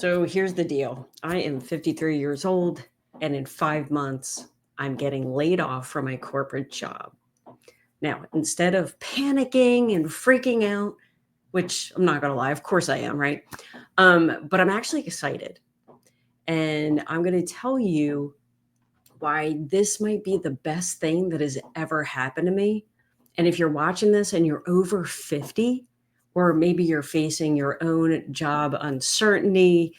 So here's the deal. I am 53 years old, and in 5 months, I'm getting laid off from my corporate job. Now, instead of panicking and freaking out, which I'm not going to lie, of course I am, right? But I'm actually excited. And I'm going to tell you why this might be the best thing that has ever happened to me. And if you're watching this and you're over 50, or maybe you're facing your own job uncertainty,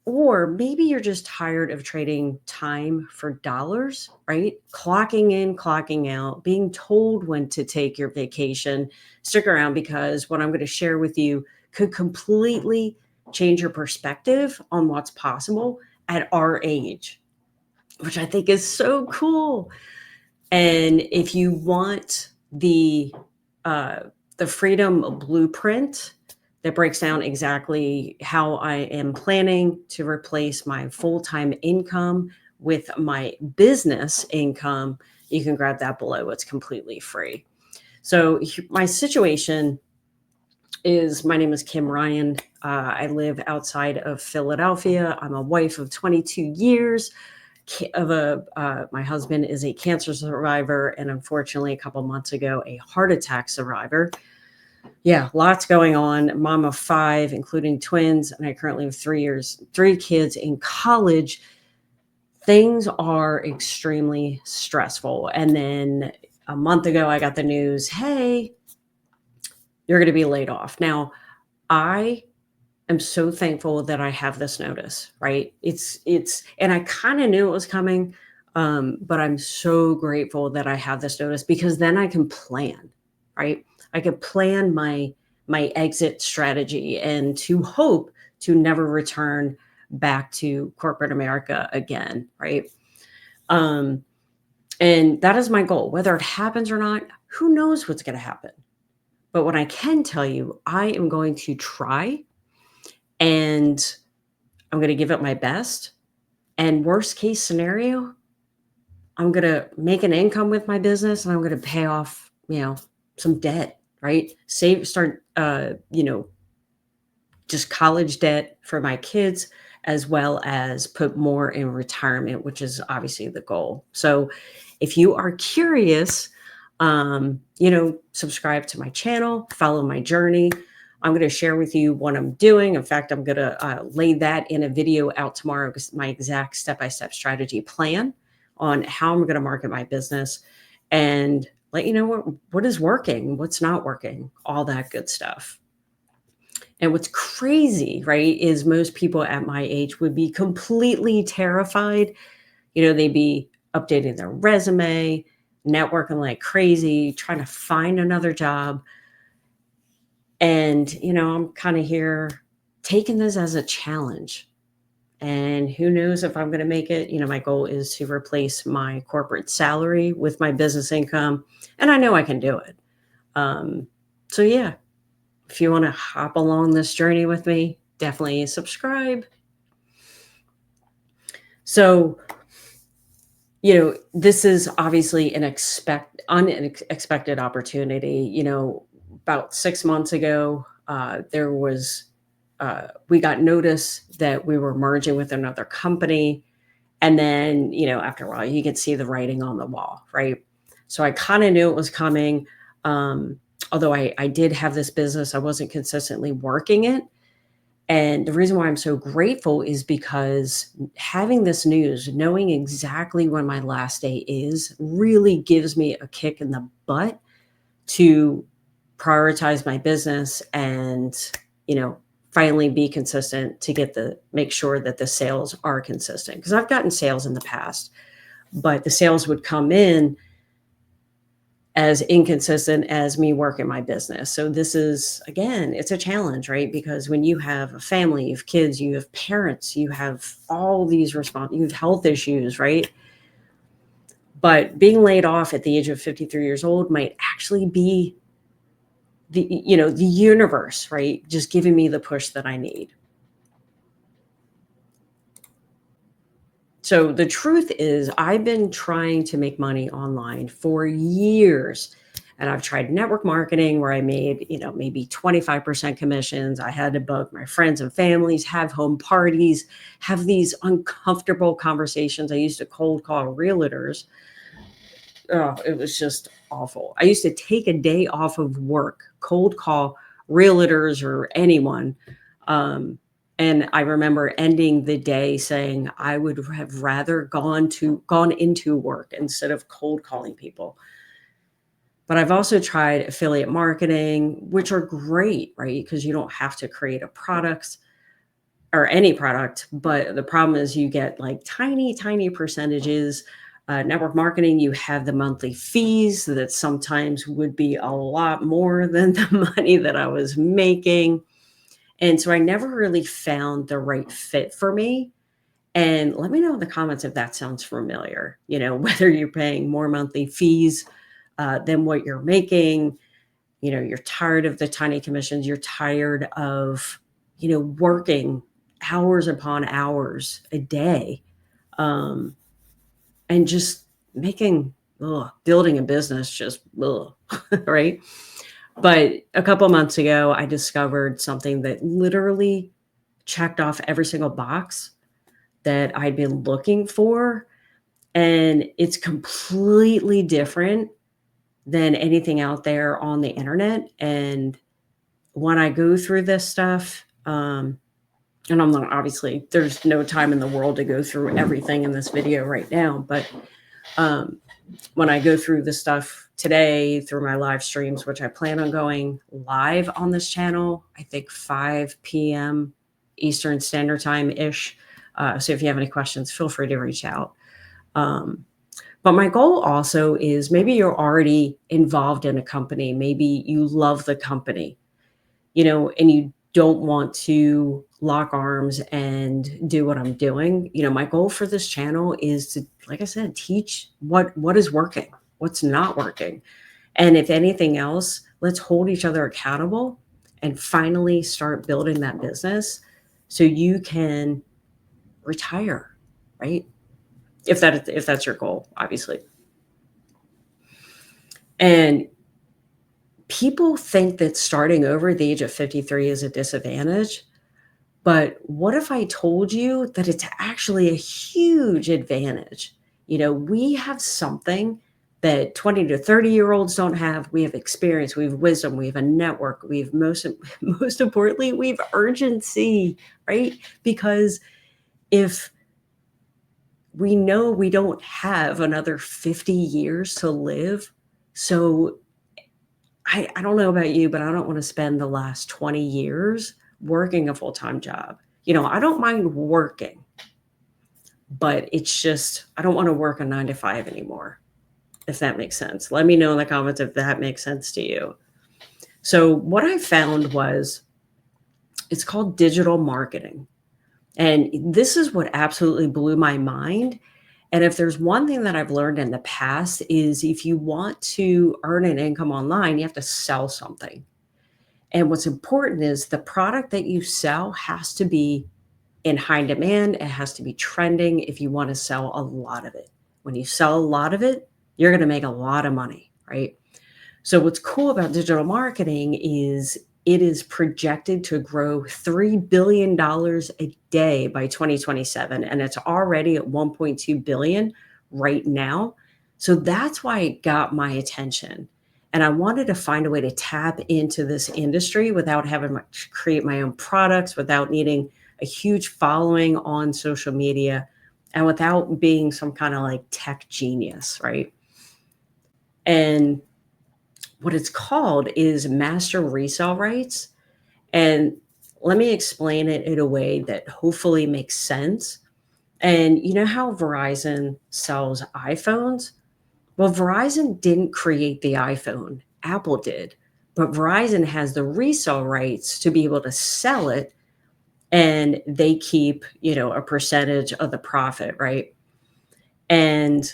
or maybe you're just tired of trading time for dollars, right? Clocking in, clocking out, being told when to take your vacation. Stick around because what I'm going to share with you could completely change your perspective on what's possible at our age, which I think is so cool. And if you want uh, the freedom blueprint that breaks down exactly how I am planning to replace my full-time income with my business income, you can grab that below. It's completely free. So my situation is, my name is Kim Ryan. I live outside of Philadelphia. I'm a wife of 22 years. My husband is a cancer survivor, and unfortunately, a couple months ago, a heart attack survivor. Yeah, lots going on. Mom of five, including twins, and I currently have 3 kids in college. Things are extremely stressful. And then a month ago, I got the news, hey, you're going to be laid off. Now, I am so thankful that I have this notice, right? And I kind of knew it was coming, but I'm so grateful that I have this notice because then I can plan, right? I could plan my exit strategy and to hope to never return back to corporate America again, right? Um, and that is my goal. Whether it happens or not, who knows what's going to happen? But what I can tell you, I am going to try and I'm going to give it my best. And worst case scenario, I'm going to make an income with my business and I'm going to pay off, some debt, right? Start, just college debt for my kids, as well as put more in retirement, which is obviously the goal. So if you are curious, subscribe to my channel, follow my journey. I'm going to share with you what I'm doing. In fact, I'm going to lay that in a video out tomorrow, my exact step-by-step strategy plan on how I'm going to market my business and let you know what is working, what's not working, all that good stuff. And what's crazy, right, is most people at my age would be completely terrified. They'd be updating their resume, networking like crazy, trying to find another job. And, I'm kind of here taking this as a challenge. And who knows if I'm going to make it. My goal is to replace my corporate salary with my business income. And I know I can do it. So, yeah, if you want to hop along this journey with me, definitely subscribe. So, this is obviously an unexpected opportunity. About 6 months ago, we got notice that we were merging with another company. And then, after a while, you could see the writing on the wall, right? So I kind of knew it was coming. Although I did have this business, I wasn't consistently working it. And the reason why I'm so grateful is because having this news, knowing exactly when my last day is, really gives me a kick in the butt to prioritize my business and, finally be consistent to make sure that the sales are consistent. Because I've gotten sales in the past, but the sales would come in as inconsistent as me working my business. So this is, again, it's a challenge, right? Because when you have a family, you have kids, you have parents, you have all these you have health issues, right? But being laid off at the age of 53 years old might actually be the universe, right? Just giving me the push that I need. So the truth is, I've been trying to make money online for years. And I've tried network marketing where I made, maybe 25% commissions. I had to bug my friends and families, have home parties, have these uncomfortable conversations. I used to cold call realtors. Oh, it was just awful. I used to take a day off of work, cold call realtors or anyone. Um, and I remember ending the day saying I would have rather gone into work instead of cold calling people. But I've also tried affiliate marketing, which are great, right? Because you don't have to create a product or any product, but the problem is you get like tiny, tiny percentages. Network marketing, you have the monthly fees that sometimes would be a lot more than the money that I was making. And so I never really found the right fit for me. And let me know in the comments if that sounds familiar, whether you're paying more monthly fees than what you're making. You're tired of the tiny commissions. You're tired of, working hours upon hours a day, um, and just building a business, just, right? But a couple months ago, I discovered something that literally checked off every single box that I'd been looking for. And it's completely different than anything out there on the internet. And when I go through this stuff, and I'm not, obviously, there's no time in the world to go through everything in this video right now, but um, when I go through the stuff today through my live streams, which I plan on going live on this channel, I think 5 p.m. Eastern Standard Time ish. So if you have any questions, feel free to reach out. But my goal also is maybe you're already involved in a company. Maybe you love the company, and you don't want to lock arms and do what I'm doing. My goal for this channel is to, like I said, teach what is working, what's not working. And if anything else, let's hold each other accountable and finally start building that business so you can retire, right? If that's your goal, obviously. And people think that starting over at the age of 53 is a disadvantage. But what if I told you that it's actually a huge advantage? We have something that 20 to 30-year-olds don't have. We have experience, we have wisdom, we have a network, we have most importantly, we have urgency, right? Because if we know we don't have another 50 years to live, so I don't know about you, but I don't want to spend the last 20 years working a full-time job. I don't mind working, but it's just, I don't want to work a 9 to 5 anymore, if that makes sense. Let me know in the comments if that makes sense to you. So what I found was it's called digital marketing. And this is what absolutely blew my mind. And if there's one thing that I've learned in the past is if you want to earn an income online, you have to sell something. And what's important is the product that you sell has to be in high demand. It has to be trending if you want to sell a lot of it. When you sell a lot of it, you're going to make a lot of money, right? So what's cool about digital marketing is it is projected to grow $3 billion a day by 2027. And it's already at 1.2 billion right now. So that's why it got my attention. And I wanted to find a way to tap into this industry without having to create my own products, without needing a huge following on social media, and without being some kind of like tech genius, right? And what it's called is master resale rights. And let me explain it in a way that hopefully makes sense. And you know how Verizon sells iPhones? Well, Verizon didn't create the iPhone, Apple did. But Verizon has the resale rights to be able to sell it, and they keep, a percentage of the profit, right? And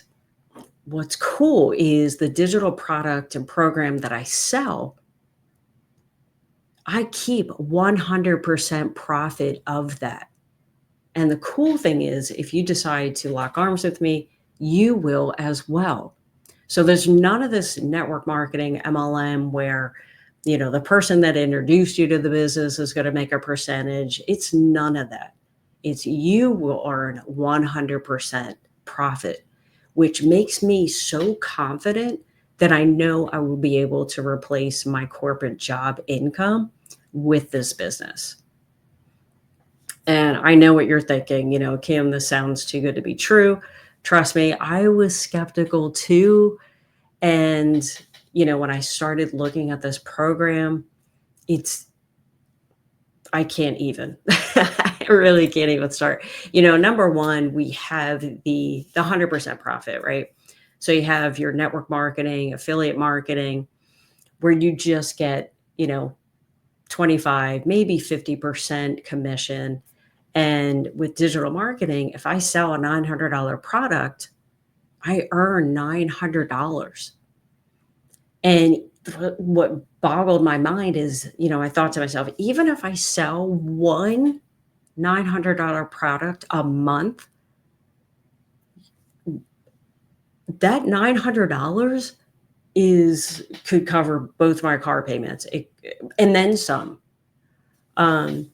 what's cool is the digital product and program that I sell, I keep 100% profit of that. And the cool thing is, if you decide to lock arms with me, you will as well. So there's none of this network marketing MLM where, the person that introduced you to the business is going to make a percentage. It's none of that. It's you will earn 100% profit, which makes me so confident that I know I will be able to replace my corporate job income with this business. And I know what you're thinking, Kim, this sounds too good to be true. Trust me, I was skeptical too. And, when I started looking at this program, it's, I can't even, I really can't even start. Number one, we have the 100% profit, right? So you have your network marketing, affiliate marketing, where you just get, 25, maybe 50% commission. And with digital marketing, if I sell a $900 product, I earn $900. And what boggled my mind is, I thought to myself, even if I sell one $900 product a month, that $900 could cover both my car payments, and then some. Um,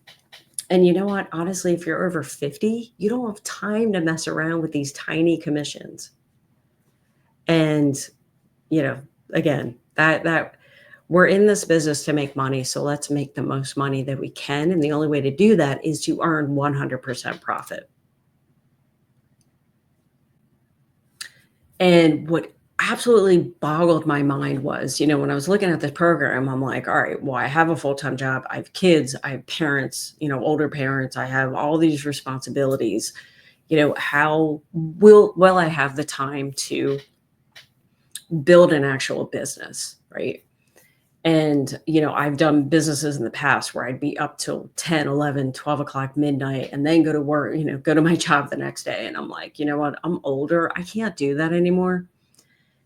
and you know what? Honestly, if you're over 50, you don't have time to mess around with these tiny commissions. And, you know, again, that we're in this business to make money, so let's make the most money that we can, and the only way to do that is to earn 100% profit. And what absolutely boggled my mind was, when I was looking at this program, I'm like, all right, well, I have a full-time job, I have kids, I have parents, older parents, I have all these responsibilities. How will I have the time to build an actual business, right? And, I've done businesses in the past where I'd be up till 10, 11, 12 o'clock midnight and then go to work, go to my job the next day. And I'm like, you know what? I'm older. I can't do that anymore.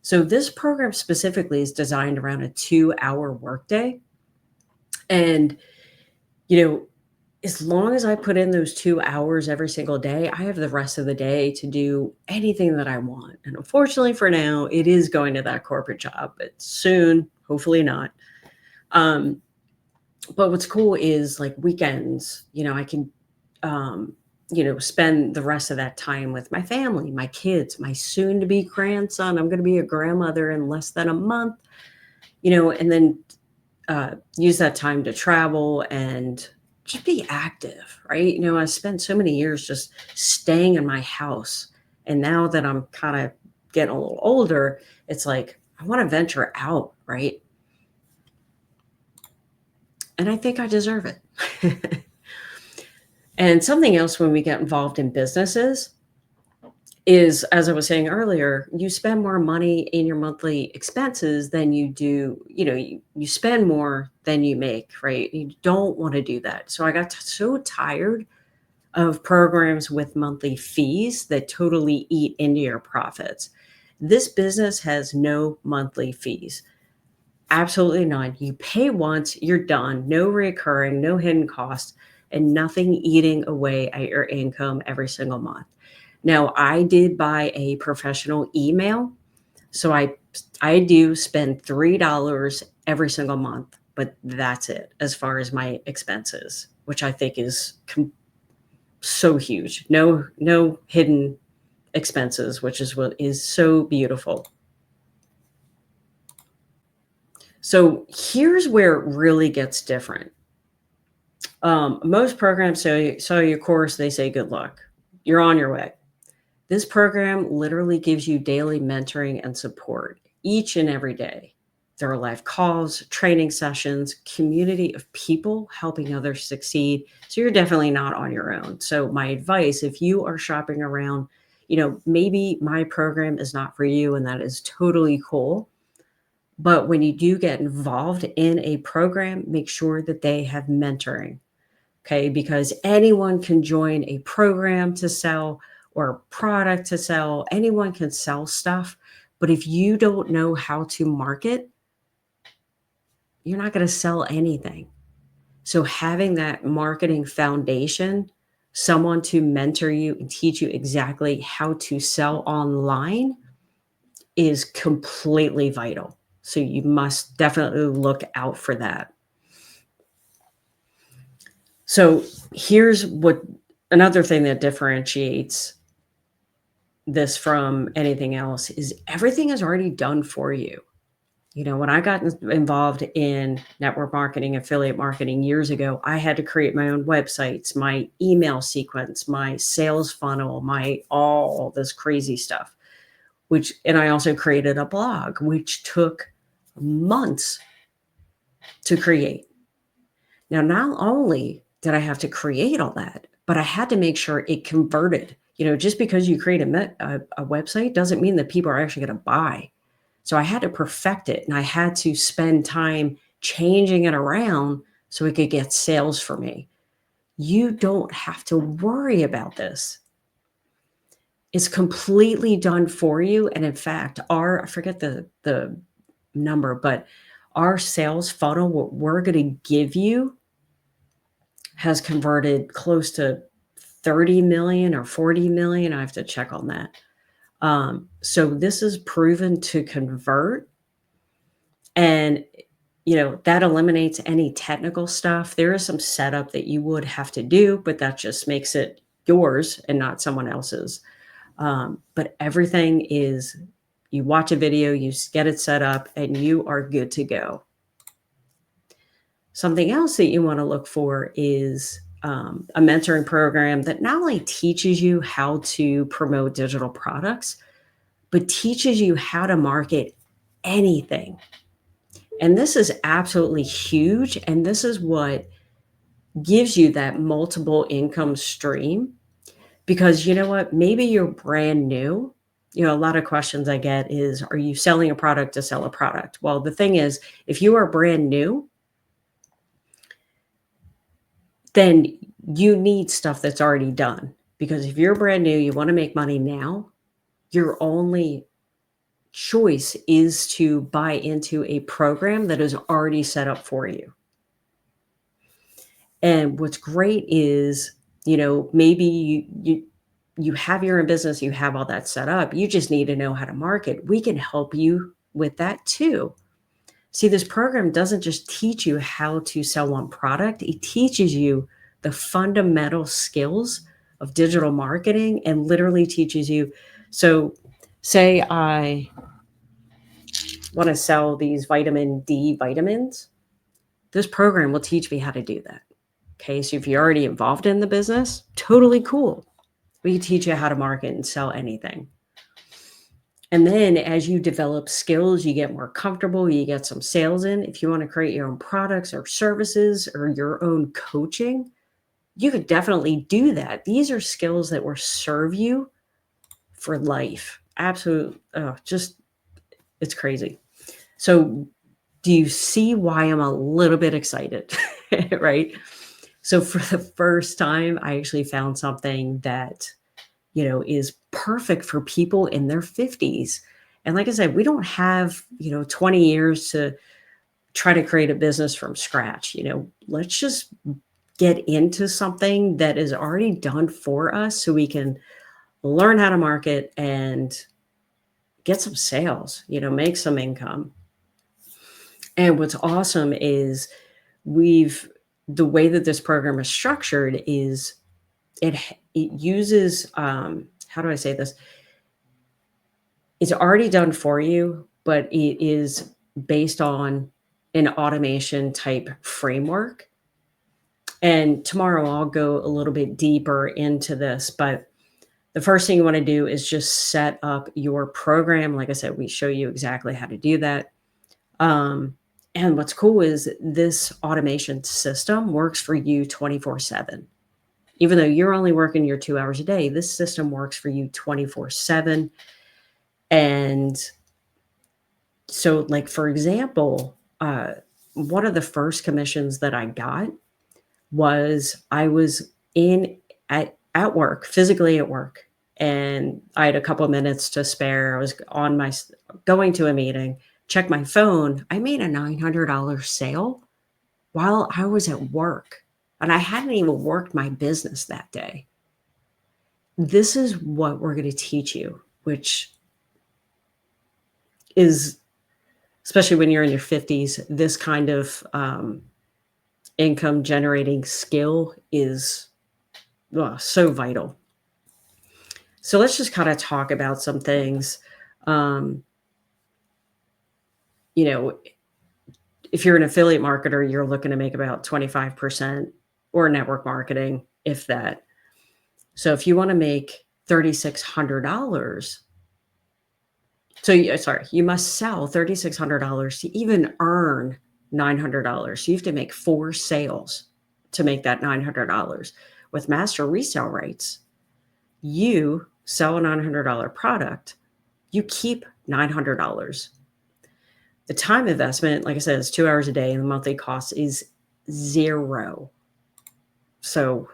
So this program specifically is designed around a 2-hour workday. And, you know, as long as I put in those 2 hours every single day, I have the rest of the day to do anything that I want. And unfortunately for now, it is going to that corporate job, but soon, hopefully not. Um, but what's cool is like weekends, I can, um, spend the rest of that time with my family, my kids, my soon to be grandson. I'm going to be a grandmother in less than a month, and then use that time to travel and just be active, right? I spent so many years just staying in my house. And now that I'm kind of getting a little older, it's like, I want to venture out, right? And I think I deserve it. And something else when we get involved in businesses is, as I was saying earlier, you spend more money in your monthly expenses than you do, you spend more than you make, right? You don't want to do that. So I got so tired of programs with monthly fees that totally eat into your profits. This business has no monthly fees. Absolutely none. You pay once, you're done. No recurring, no hidden costs, and nothing eating away at your income every single month. Now, I did buy a professional email, so I do spend $3 every single month, but that's it as far as my expenses, which I think is so huge. No hidden expenses, which is what is so beautiful. So here's where it really gets different. Most programs sell your course, they say good luck. You're on your way. This program literally gives you daily mentoring and support each and every day. There are live calls, training sessions, community of people helping others succeed. So you're definitely not on your own. So my advice, if you are shopping around, maybe my program is not for you, and that is totally cool. But when you do get involved in a program, make sure that they have mentoring. Okay, because anyone can join a program to sell or a product to sell. Anyone can sell stuff. But if you don't know how to market, you're not going to sell anything. So having that marketing foundation, someone to mentor you and teach you exactly how to sell online is completely vital. So you must definitely look out for that. So here's what another thing that differentiates this from anything else is everything is already done for you. When I got involved in network marketing, affiliate marketing years ago, I had to create my own websites, my email sequence, my sales funnel, my all this crazy stuff, and I also created a blog, which took months to create. Now, not only did I have to create all that, but I had to make sure it converted. Just because you create a website doesn't mean that people are actually going to buy. So I had to perfect it, and I had to spend time changing it around so it could get sales for me. You don't have to worry about this. It's completely done for you. And in fact, I forget the number, but our sales funnel, what we're going to give you, has converted close to 30 million or 40 million. I have to check on that. So this is proven to convert, and that eliminates any technical stuff. There is some setup that you would have to do, but that just makes it yours and not someone else's. But everything is, you watch a video, you get it set up, and you are good to go. Something else that you want to look for is a mentoring program that not only teaches you how to promote digital products, but teaches you how to market anything. And this is absolutely huge. And this is what gives you that multiple income stream. Because you know what? Maybe you're brand new. A lot of questions I get is, are you selling a product to sell a product? Well, the thing is, if you are brand new, then you need stuff that's already done. Because if you're brand new, you want to make money now, your only choice is to buy into a program that is already set up for you. And what's great is, maybe you have your own business, you have all that set up. You just need to know how to market. We can help you with that too. See, this program doesn't just teach you how to sell one product, it teaches you the fundamental skills of digital marketing and literally teaches you. So, say I want to sell these vitamin D vitamins. This program will teach me how to do that. Okay, so if you're already involved in the business, totally cool. We can teach you how to market and sell anything. And then as you develop skills, you get more comfortable, you get some sales in. If you want to create your own products or services or your own coaching, you could definitely do that. These are skills that will serve you for life. Absolute, it's crazy. So do you see why I'm a little bit excited, right? So for the first time, I actually found something that, is perfect for people in their 50s. And like I said, we don't have, 20 years to try to create a business from scratch. Let's just get into something that is already done for us so we can learn how to market and get some sales, make some income. And what's awesome is the way that this program is structured is it uses, how do I say this? It's already done for you, but it is based on an automation type framework. And tomorrow I'll go a little bit deeper into this, but the first thing you want to do is just set up your program. Like I said, we show you exactly how to do that. And what's cool is this automation system works for you 24/7. Even though you're only working your 2 hours a day, this system works for you 24/7. And so, like, for example, one of the first commissions that I got was I was at work, physically at work, and I had a couple of minutes to spare. I was going to a meeting, check my phone. I made a $900 sale while I was at work, and I hadn't even worked my business that day. This is what we're going to teach you, which is, especially when you're in your 50s, this kind of income generating skill is so vital. So let's just kind of talk about some things. Um, you know, if you're an affiliate marketer, you're looking to make about 25% or network marketing, if that. So if you want to make $3,600, you must sell $3,600 to even earn $900. You have to make 4 sales to make that $900. With master resale rights, you sell a $900 product, you keep $900. The time investment, like I said, is 2 hours a day, and the monthly cost is 0. So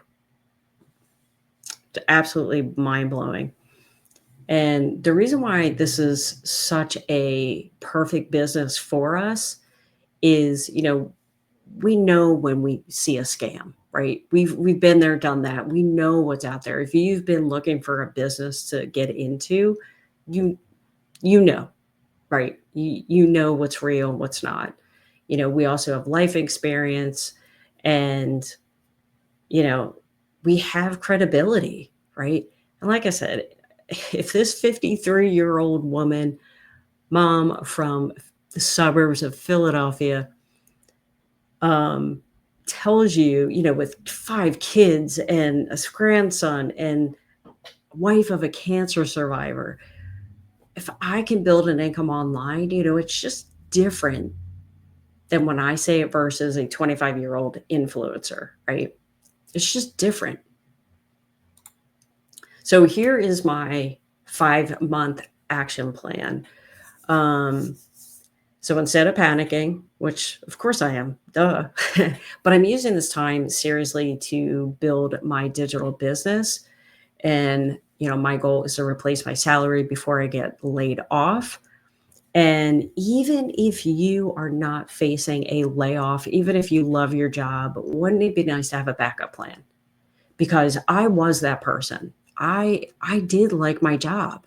absolutely mind blowing. And the reason why this is such a perfect business for us is, we know when we see a scam, right? We've been there, done that. We know what's out there. If you've been looking for a business to get into, you know, right? You know what's real and what's not. We also have life experience, and we have credibility, right? And like I said, if this 53-year-old woman, mom from the suburbs of Philadelphia, tells you, with 5 kids and a grandson and wife of a cancer survivor, if I can build an income online, it's just different than when I say it versus a 25-year-old influencer, right? It's just different. So here is my 5-month action plan. So instead of panicking, which of course I am, duh, but I'm using this time seriously to build my digital business. And, my goal is to replace my salary before I get laid off. And even if you are not facing a layoff, even if you love your job, wouldn't it be nice to have a backup plan? Because I was that person. I did like my job.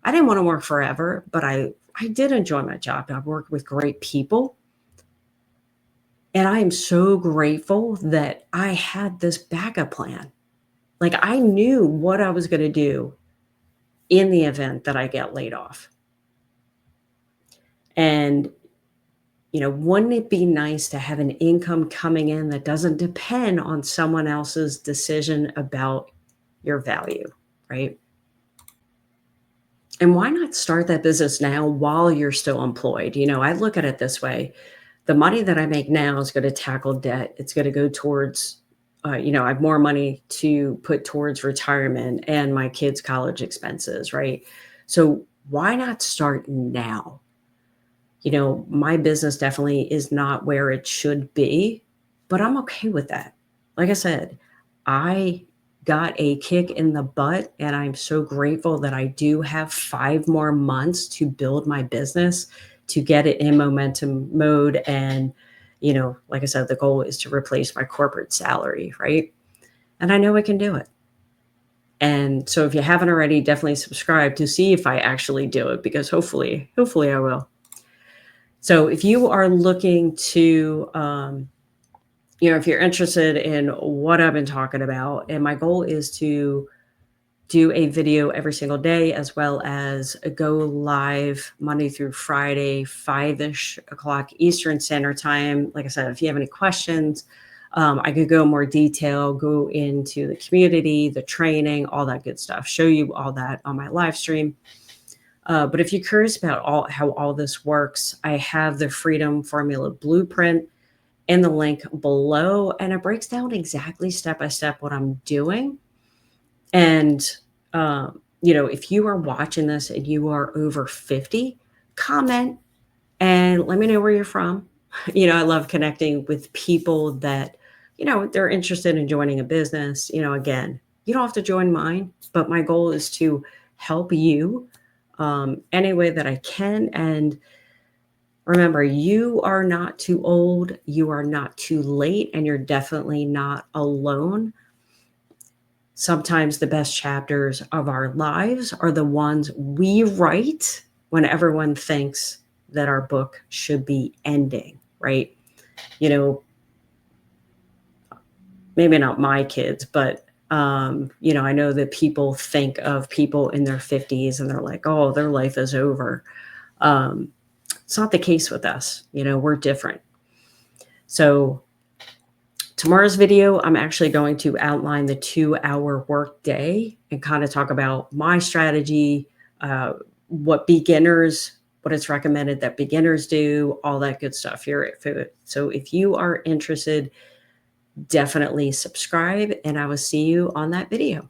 I didn't want to work forever, but I did enjoy my job. I worked with great people. And I am so grateful that I had this backup plan. Like, I knew what I was going to do in the event that I get laid off. And, wouldn't it be nice to have an income coming in that doesn't depend on someone else's decision about your value, right? And why not start that business now while you're still employed? I look at it this way. The money that I make now is going to tackle debt. It's going to go towards, I have more money to put towards retirement and my kids' college expenses, right? So why not start now? My business definitely is not where it should be, but I'm okay with that. Like I said, I got a kick in the butt, and I'm so grateful that I do have 5 more months to build my business, to get it in momentum mode. And, like I said, the goal is to replace my corporate salary, right? And I know I can do it. And so if you haven't already, definitely subscribe to see if I actually do it, because hopefully I will. So if you are looking to, if you're interested in what I've been talking about, and my goal is to do a video every single day, as well as go live Monday through Friday, 5-ish o'clock Eastern Standard Time. Like I said, if you have any questions, I could go in more detail, go into the community, the training, all that good stuff, show you all that on my live stream. But if you're curious about how all this works, I have the Freedom Formula Blueprint in the link below, and it breaks down exactly step by step what I'm doing. And, if you are watching this and you are over 50, comment and let me know where you're from. I love connecting with people that, they're interested in joining a business. Again, you don't have to join mine, but my goal is to help you any way that I can. And remember, you are not too old, you are not too late, and you're definitely not alone. Sometimes the best chapters of our lives are the ones we write when everyone thinks that our book should be ending, right? You know, maybe not my kids, but I know that people think of people in their 50s and they're like, oh, their life is over. Um, it's not the case with us. We're different. So tomorrow's video, I'm actually going to outline the 2-hour work day and kind of talk about my strategy, what it's recommended that beginners do, all that good stuff here. So if you are interested, definitely subscribe, and I will see you on that video.